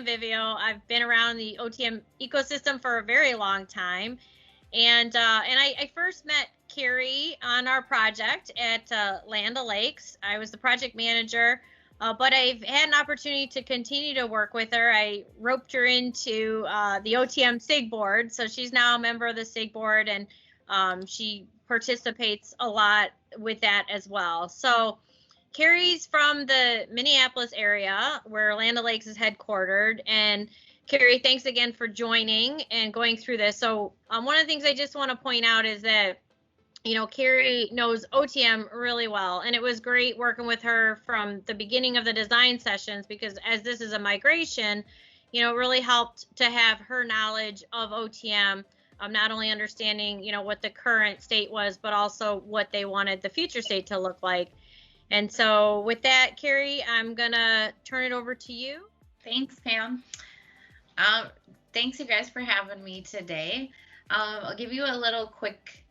OTM Vivio. I've been around the OTM ecosystem for a very long time. And I first met Carrie on our project at Land O'Lakes. I was the project manager, but I've had an opportunity to continue to work with her. I roped her into the OTM SIG board, so she's now a member of the SIG board, and she participates a lot with that as well. So Carrie's from the Minneapolis area where Land O'Lakes is headquartered. And Carrie, thanks again for joining and going through this. So one of the things I just want to point out is that, Carrie knows OTM really well. And it was great working with her from the beginning of the design sessions, because as this is a migration, it really helped to have her knowledge of OTM, not only understanding, what the current state was, but also what they wanted the future state to look like. And so with that, Carrie, I'm going to turn it over to you. Thanks, Pam. Thanks, you guys, for having me today. I'll give you a little quick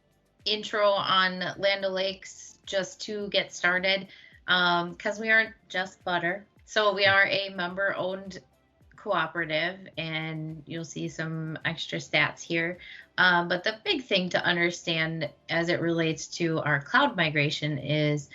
intro on Land O'Lakes just to get started, because we aren't just butter. So we are a member-owned cooperative, and you'll see some extra stats here. But the big thing to understand as it relates to our cloud migration is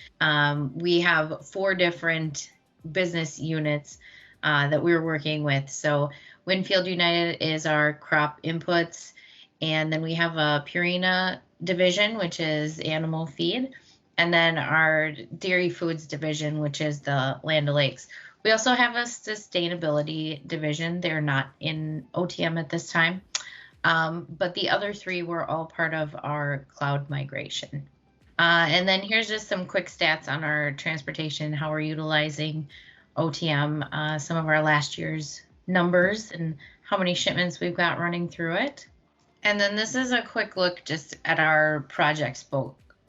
we have 4 different business units that we're working with. So Winfield United is our crop inputs, and then we have a Purina division, which is animal feed, and then our dairy foods division, which is the Land O'Lakes. We also have a sustainability division. They're not in OTM at this time, but the other 3 were all part of our cloud migration. And then here's just some quick stats on our transportation, how we're utilizing OTM, some of our last year's numbers and how many shipments we've got running through it. And then this is a quick look just at our project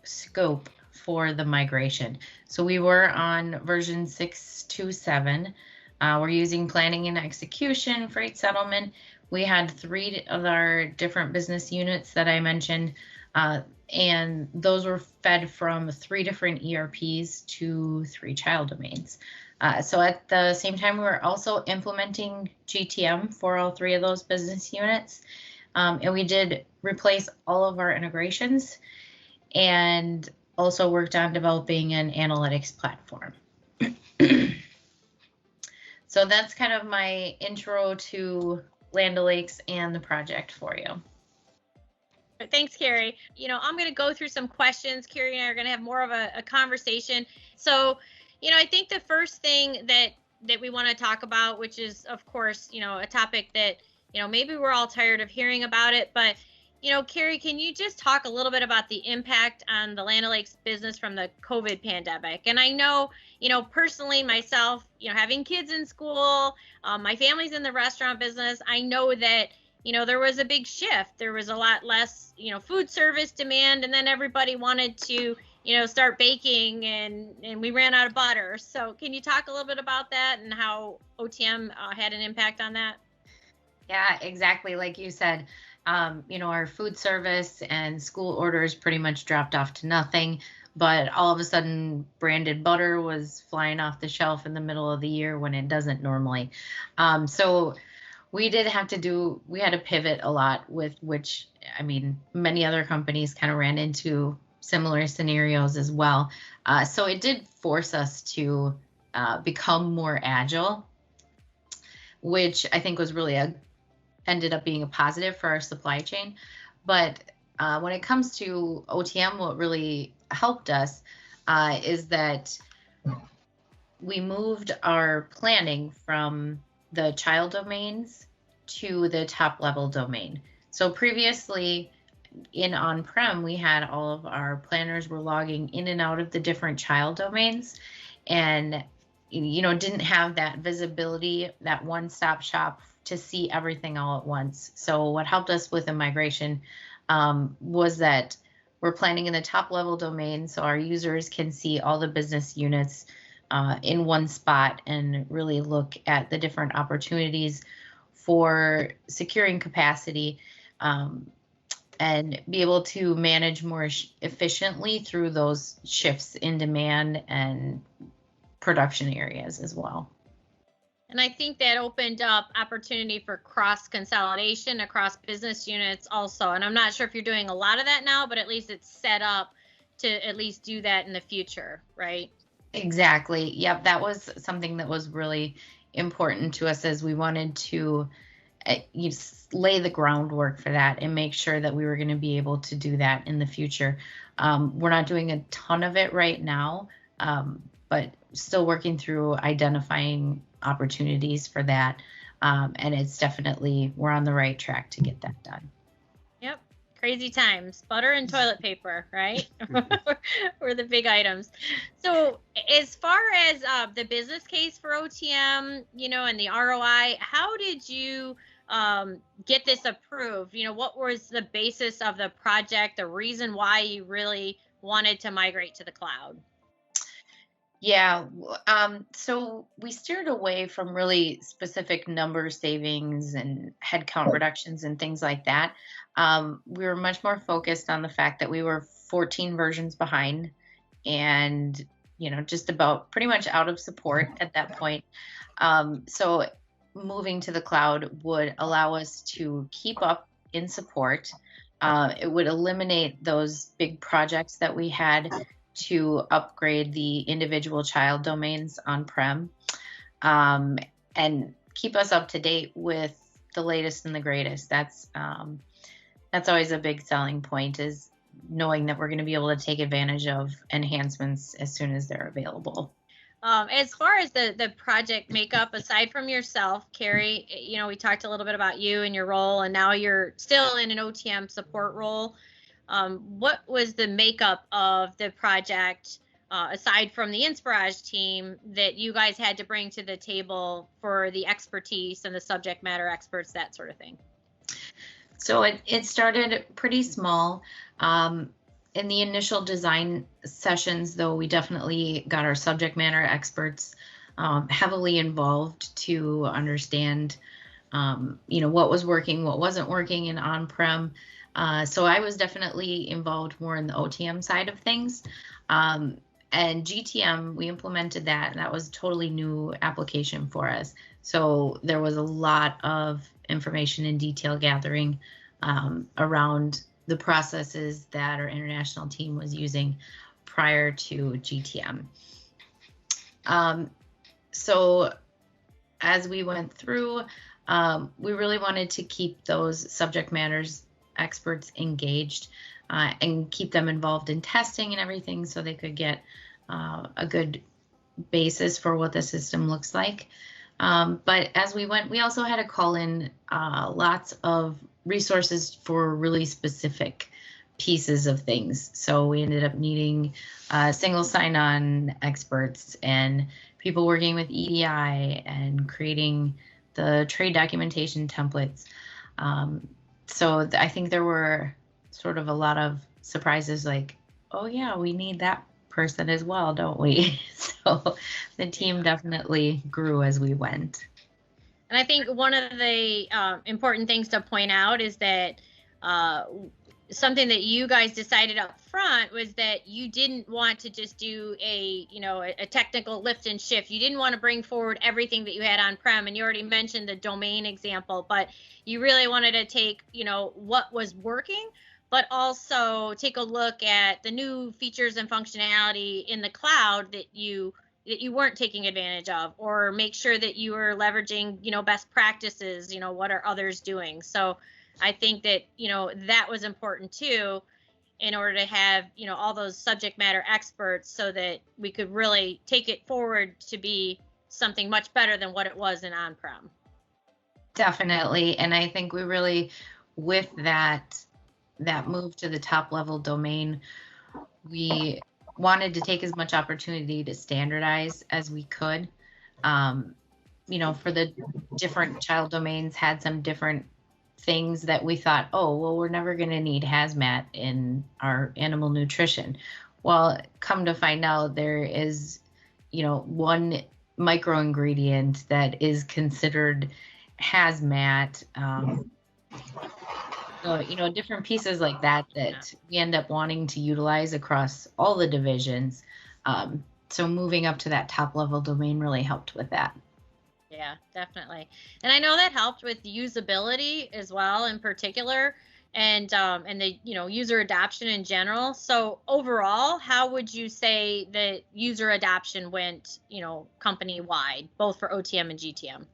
scope for the migration. So we were on version 6.2.7. We're using planning and execution, freight settlement. We had 3 of our different business units that I mentioned, and those were fed from 3 different ERPs to 3 child domains. So at the same time, we were also implementing GTM for all 3 of those business units. And we did replace all of our integrations and also worked on developing an analytics platform. So that's kind of my intro to Land O'Lakes and the project for you. Thanks, Carrie. I'm going to go through some questions. Carrie and I are going to have more of a conversation. So, I think the first thing that we want to talk about, which is, of course, a topic that, maybe we're all tired of hearing about it, but, Carrie, can you just talk a little bit about the impact on the Land O'Lakes business from the COVID pandemic? And I know, personally myself, having kids in school, my family's in the restaurant business, I know that, there was a big shift. There was a lot less, food service demand, and then everybody wanted to, start baking, and we ran out of butter. So can you talk a little bit about that and how OTM had an impact on that? Yeah, exactly. Like you said, our food service and school orders pretty much dropped off to nothing, but all of a sudden branded butter was flying off the shelf in the middle of the year when it doesn't normally. So we had to pivot a lot, with which, many other companies kind of ran into similar scenarios as well. So it did force us to become more agile, which I think was really ended up being a positive for our supply chain. But when it comes to OTM, what really helped us is that we moved our planning from the child domains to the top level domain. So previously in on-prem, we had all of our planners were logging in and out of the different child domains, and didn't have that visibility, that one-stop shop to see everything all at once. So what helped us with the migration was that we're planning in the top level domain, so our users can see all the business units in one spot and really look at the different opportunities for securing capacity, and be able to manage more efficiently through those shifts in demand and production areas as well. And I think that opened up opportunity for cross consolidation across business units also. And I'm not sure if you're doing a lot of that now, but at least it's set up to at least do that in the future, right? Exactly. Yep. That was something that was really important to us, as we wanted to lay the groundwork for that and make sure that we were going to be able to do that in the future. We're not doing a ton of it right now, but still working through identifying opportunities for that. And it's definitely, we're on the right track to get that done. Yep. Crazy times. Butter and toilet paper, right? Were the big items. So as far as the business case for OTM, and the ROI, how did you get this approved? What was the basis of the project, the reason why you really wanted to migrate to the cloud? Yeah. So we steered away from really specific number savings and headcount reductions and things like that. We were much more focused on the fact that we were 14 versions behind, and, just about pretty much out of support at that point. So moving to the cloud would allow us to keep up in support. It would eliminate those big projects that we had to upgrade the individual child domains on-prem, and keep us up to date with the latest and the greatest. That's always a big selling point, is knowing that we're going to be able to take advantage of enhancements as soon as they're available. As far as the project makeup, aside from yourself, Carrie, we talked a little bit about you and your role, and now you're still in an OTM support role. What was the makeup of the project, aside from the Inspirage team, that you guys had to bring to the table for the expertise and the subject matter experts, that sort of thing? So it started pretty small. In the initial design sessions, though, we definitely got our subject matter experts heavily involved to understand, what was working, what wasn't working in on-prem. So I was definitely involved more in the OTM side of things. And GTM, we implemented that, and that was a totally new application for us. So there was a lot of information and detail gathering around the processes that our international team was using prior to GTM. So as we went through, we really wanted to keep those subject matters experts engaged, and keep them involved in testing and everything, so they could get a good basis for what the system looks like. But as we went, we also had to call in lots of resources for really specific pieces of things. So we ended up needing single sign-on experts and people working with EDI and creating the trade documentation templates. So I think there were sort of a lot of surprises, like, oh yeah, we need that person as well, don't we? So the team definitely grew as we went. And I think one of the important things to point out is that something that you guys decided up front was that you didn't want to just do a technical lift and shift. You didn't want to bring forward everything that you had on-prem, and you already mentioned the domain example, but you really wanted to take, what was working, but also take a look at the new features and functionality in the cloud that you weren't taking advantage of, or make sure that you were leveraging, best practices, what are others doing. So I think that, that was important too, in order to have, all those subject matter experts, so that we could really take it forward to be something much better than what it was in on-prem. Definitely. And I think we really, with that move to the top level domain, we wanted to take as much opportunity to standardize as we could. For the different child domains had some different things that we thought, oh, well, we're never going to need hazmat in our animal nutrition. Well, come to find out, there is, one micro ingredient that is considered hazmat. Different pieces like that we end up wanting to utilize across all the divisions. So moving up to that top level domain really helped with that. Yeah, definitely. And I know that helped with usability as well in particular, and the user adoption in general. So overall, how would you say that user adoption went, company wide, both for OTM and GTM?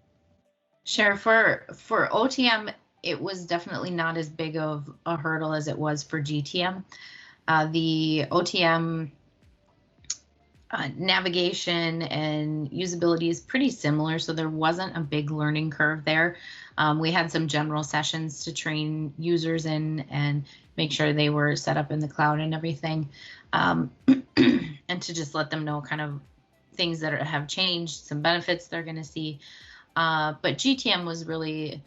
Sure. For OTM, it was definitely not as big of a hurdle as it was for GTM. The OTM navigation and usability is pretty similar, so there wasn't a big learning curve there. We had some general sessions to train users in and make sure they were set up in the cloud and everything, and to just let them know kind of things that have changed, some benefits they're going to see. But GTM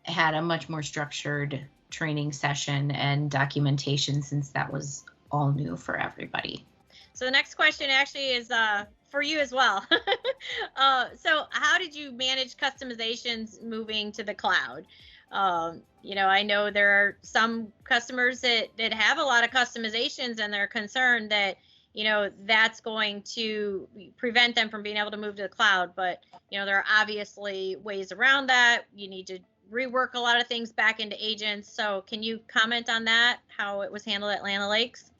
had a much more structured training session and documentation, since that was all new for everybody. So the next question actually is for you as well. So how did you manage customizations moving to the cloud? I know there are some customers that have a lot of customizations, and they're concerned that, that's going to prevent them from being able to move to the cloud. But, there are obviously ways around that. You need to rework a lot of things back into agents. So can you comment on that, how it was handled at Land O'Lakes?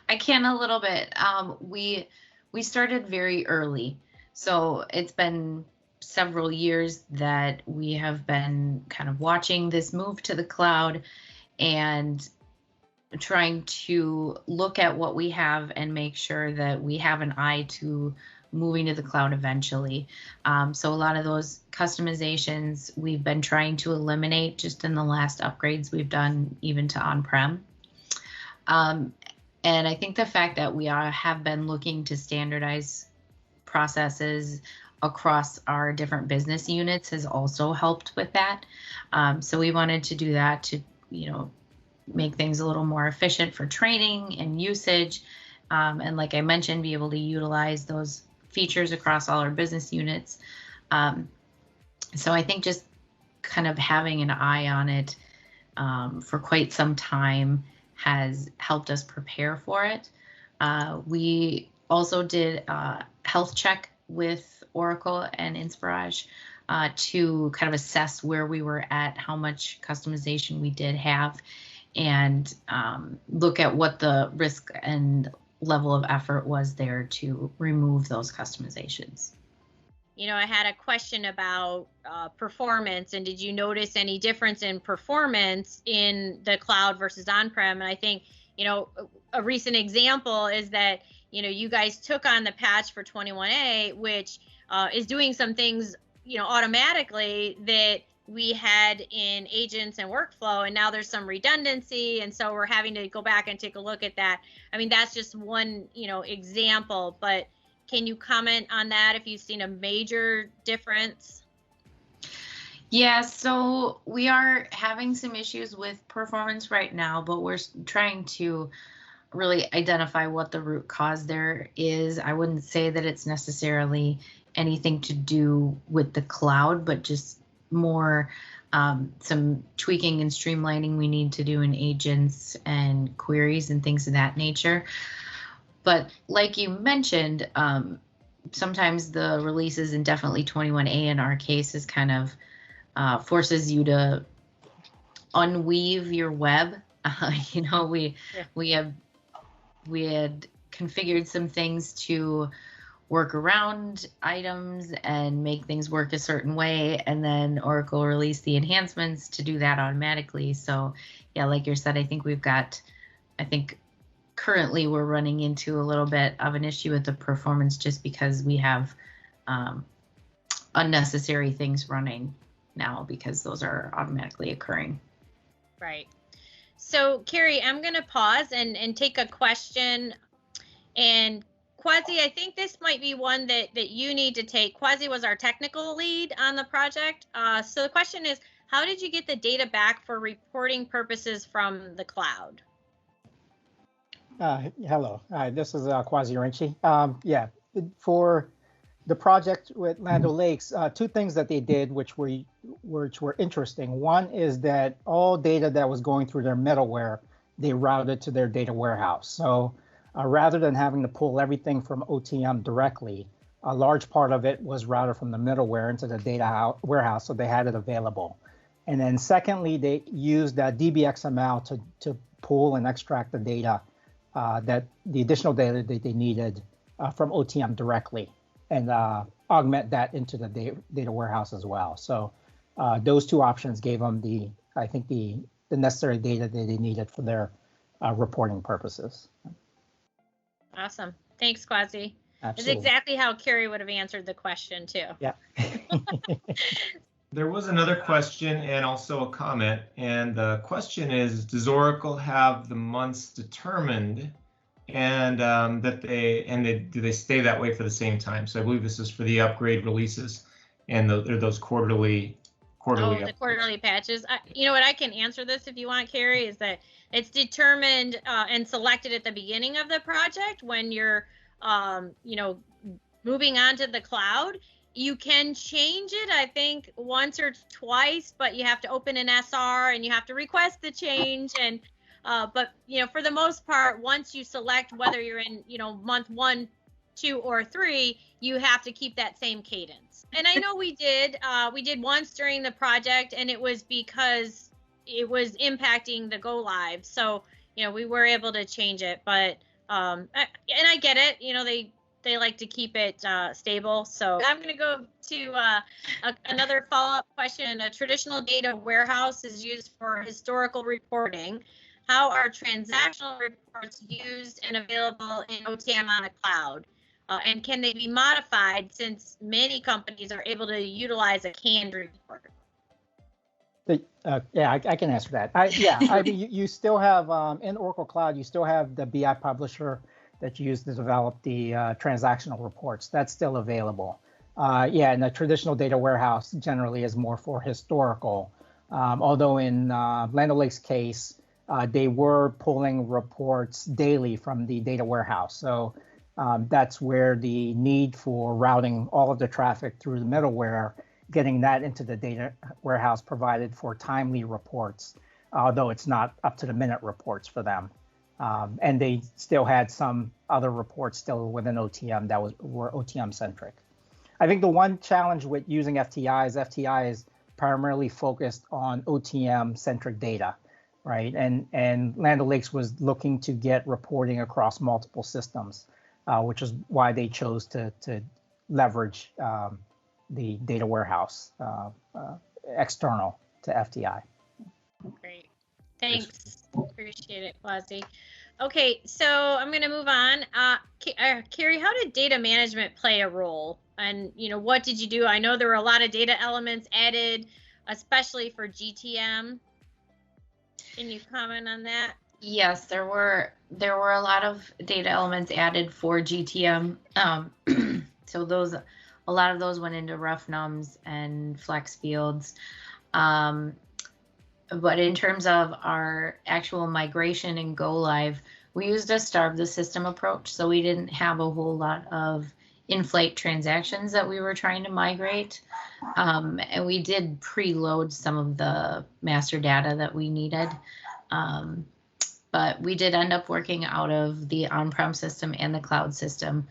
I can a little bit. We started very early, so it's been several years that we have been kind of watching this move to the cloud and trying to look at what we have and make sure that we have an eye to moving to the cloud eventually. So a lot of those customizations we've been trying to eliminate just in the last upgrades we've done, even to on-prem. And I think the fact that we have been looking to standardize processes across our different business units has also helped with that. So we wanted to do that to, make things a little more efficient for training and usage. And like I mentioned, be able to utilize those features across all our business units. So I think just kind of having an eye on it for quite some time has helped us prepare for it. We also did a health check with Oracle and Inspirage to kind of assess where we were at, how much customization we did have, and look at what the risk and level of effort was there to remove those customizations. I had a question about performance, and did you notice any difference in performance in the cloud versus on-prem? And I think, a recent example is that, you guys took on the patch for 21A, which is doing some things, automatically that we had in agents and workflow, and now there's some redundancy, and so we're having to go back and take a look at that. I mean, that's just one, example, but can you comment on that if you've seen a major difference? Yeah, so we are having some issues with performance right now, but we're trying to really identify what the root cause there is. I wouldn't say that it's necessarily anything to do with the cloud, but just more some tweaking and streamlining we need to do in agents and queries and things of that nature. But like you mentioned, sometimes the releases, and definitely 21A in our case, is kind of forces you to unweave your web. We had configured some things to work around items and make things work a certain way, and then Oracle released the enhancements to do that automatically. So yeah, like you said, I think currently we're running into a little bit of an issue with the performance just because we have unnecessary things running now because those are automatically occurring. Right. So Carrie, I'm going to pause and take a question. And Quasi, I think this might be one that you need to take. Quasi was our technical lead on the project. So the question is, how did you get the data back for reporting purposes from the cloud? Hello, this is Quasi Rinchi. Yeah, for the project with Land O'Lakes, two things that they did which were interesting. One is that all data that was going through their middleware, they routed to their data warehouse. So rather than having to pull everything from OTM directly, a large part of it was routed from the middleware into the data warehouse, so they had it available. And then secondly, they used that DBXML to pull and extract the data, that the additional data that they needed from OTM directly, and augment that into the data warehouse as well. So those two options gave them the necessary data that they needed for their reporting purposes. Awesome. Thanks, Quasi. Absolutely. That's exactly how Carrie would have answered the question too. Yeah. There was another question and also a comment, and the question is, does Oracle have the months determined, and do they stay that way for the same time? So I believe this is for the upgrade releases and those quarterly. The quarterly patches. You know what? I can answer this if you want, Carrie. Is that it's determined and selected at the beginning of the project when you're, moving on to the cloud. You can change it, I think, once or twice, but you have to open an SR and you have to request the change. And but for the most part, once you select whether you're in month 1, 2, or 3, you have to keep that same cadence. And I know we did once during the project, and it was because it was impacting the go live. So we were able to change it, but and I get it. They like to keep it stable. So I'm going to go to another follow-up question. A traditional data warehouse is used for historical reporting. How are transactional reports used and available in OTM on the cloud? And can they be modified since many companies are able to utilize a canned report? Yeah, I can answer that. You still have, in Oracle Cloud, you still have the BI publisher that you use to develop the transactional reports. That's still available. And the traditional data warehouse generally is more for historical. Although in Land O'Lakes' case, they were pulling reports daily from the data warehouse. So that's where the need for routing all of the traffic through the middleware, getting that into the data warehouse provided for timely reports, although it's not up-to-the-minute reports for them. And they still had some other reports still within OTM that were OTM centric. I think the one challenge with using FTI is primarily focused on OTM centric data, right? And Land O'Lakes was looking to get reporting across multiple systems, which is why they chose to leverage the data warehouse external to FTI. Great. Thanks. Appreciate it, Quasi. Okay, so I'm going to move on. Carrie, how did data management play a role? And, what did you do? I know there were a lot of data elements added, especially for GTM. Can you comment on that? Yes, there were a lot of data elements added for GTM. So a lot of those went into rough nums and flex fields. But in terms of our actual migration and go live, we used a starve the system approach. So we didn't have a whole lot of inflate transactions that we were trying to migrate. And we did preload some of the master data that we needed. But we did end up working out of the on-prem system and the cloud system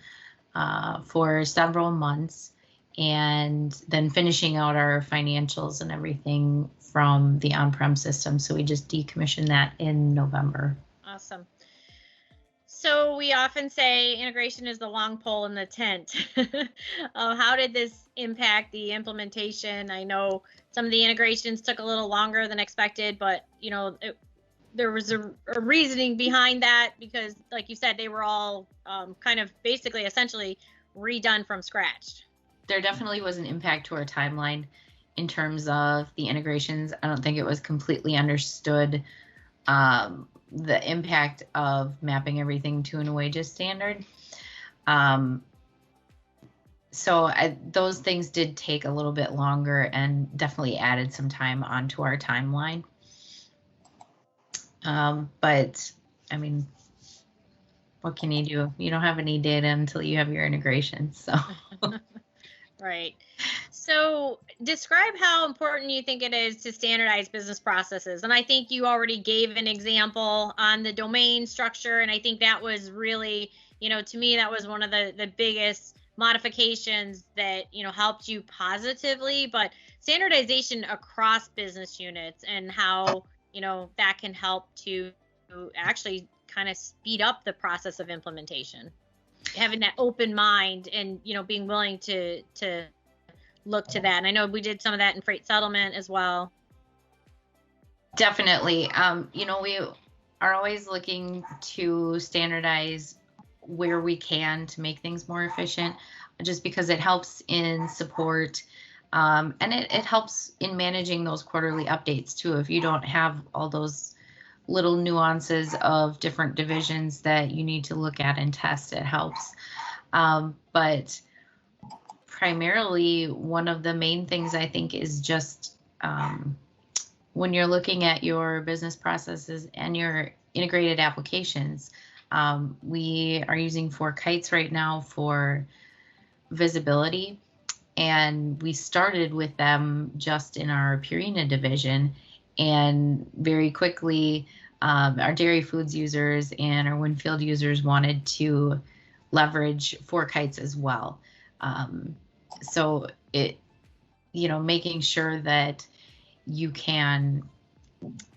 for several months, and then finishing out our financials and everything from the on-prem system. So we just decommissioned that in November. Awesome. So we often say integration is the long pole in the tent. How did this impact the implementation? I know some of the integrations took a little longer than expected, but there was a reasoning behind that because, like you said, they were all kind of basically essentially redone from scratch. There definitely was an impact to our timeline in terms of the integrations. I don't think it was completely understood the impact of mapping everything to an wages standard. So those things did take a little bit longer and definitely added some time onto our timeline. But I mean, what can you do? You don't have any data until you have your integration. So. Right. So describe how important you think it is to standardize business processes. And I think you already gave an example on the domain structure. And I think that was really, to me, that was one of the biggest modifications that, helped you positively, but standardization across business units and how, that can help to actually kind of speed up the process of implementation. Having that open mind and, being willing to look to that. And I know we did some of that in freight settlement as well. Definitely. We are always looking to standardize where we can to make things more efficient, just because it helps in support. And it helps in managing those quarterly updates too. If you don't have all those little nuances of different divisions that you need to look at and test, it helps. But primarily, one of the main things I think is just when you're looking at your business processes and your integrated applications, we are using 4 kites right now for visibility. And we started with them just in our Purina division. And very quickly, our dairy foods users and our Winfield users wanted to leverage 4 kites as well. So making sure that you can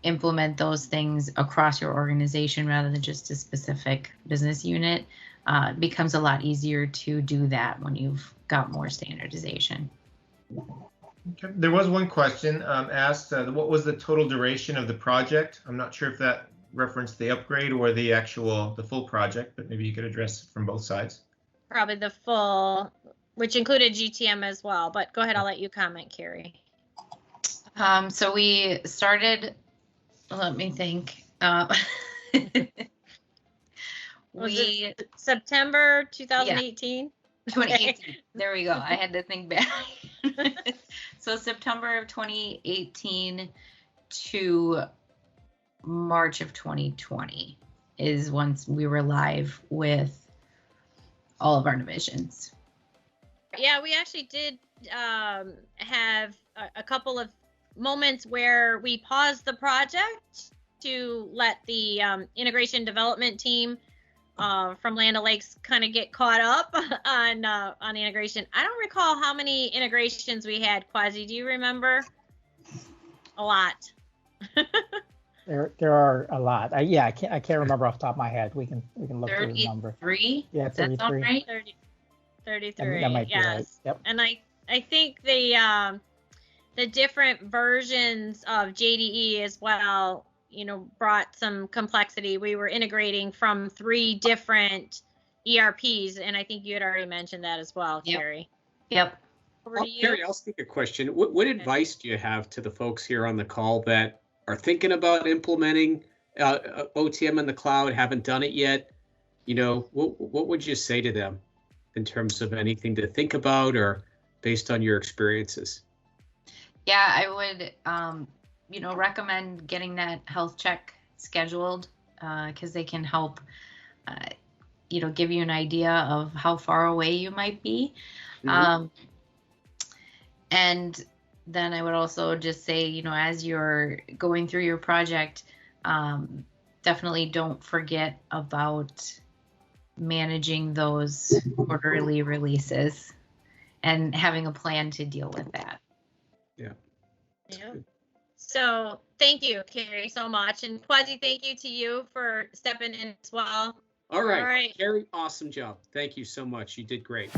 implement those things across your organization rather than just a specific business unit becomes a lot easier to do that when you've got more standardization. Okay. There was one question asked, what was the total duration of the project? I'm not sure if that referenced the upgrade or the full project, but maybe you could address it from both sides. Probably the full, which included GTM as well, but go ahead, I'll let you comment, Carrie. So we started, let me think. Was it September 2018? Yeah. 2018. There we go. I had to think back. So September of 2018 to March of 2020 is once we were live with all of our divisions. Yeah, we actually did have a couple of moments where we paused the project to let the integration development team from Land O'Lakes kind of get caught up on the integration. I don't recall how many integrations we had. Quasi, do you remember? A lot. There are a lot. I can't remember off the top of my head. We can look through the number. 33? Yeah, 33. That's all right. 33. That might be yes. right. Yep. And I think the different versions of JDE as well, brought some complexity. We were integrating from 3 different ERPs, and I think you had already mentioned that as well, Carrie. Yep. Over to you. Carrie, I'll speak a question. What advice do you have to the folks here on the call that are thinking about implementing OTM in the cloud, haven't done it yet? What would you say to them in terms of anything to think about or based on your experiences? Yeah, I would, recommend getting that health check scheduled because they can help, give you an idea of how far away you might be. Mm-hmm. And then I would also just say, as you're going through your project, definitely don't forget about managing those quarterly releases and having a plan to deal with that. Yeah. So thank you, Carrie, so much. And Quasi, thank you to you for stepping in as well. All right. Carrie, awesome job. Thank you so much. You did great.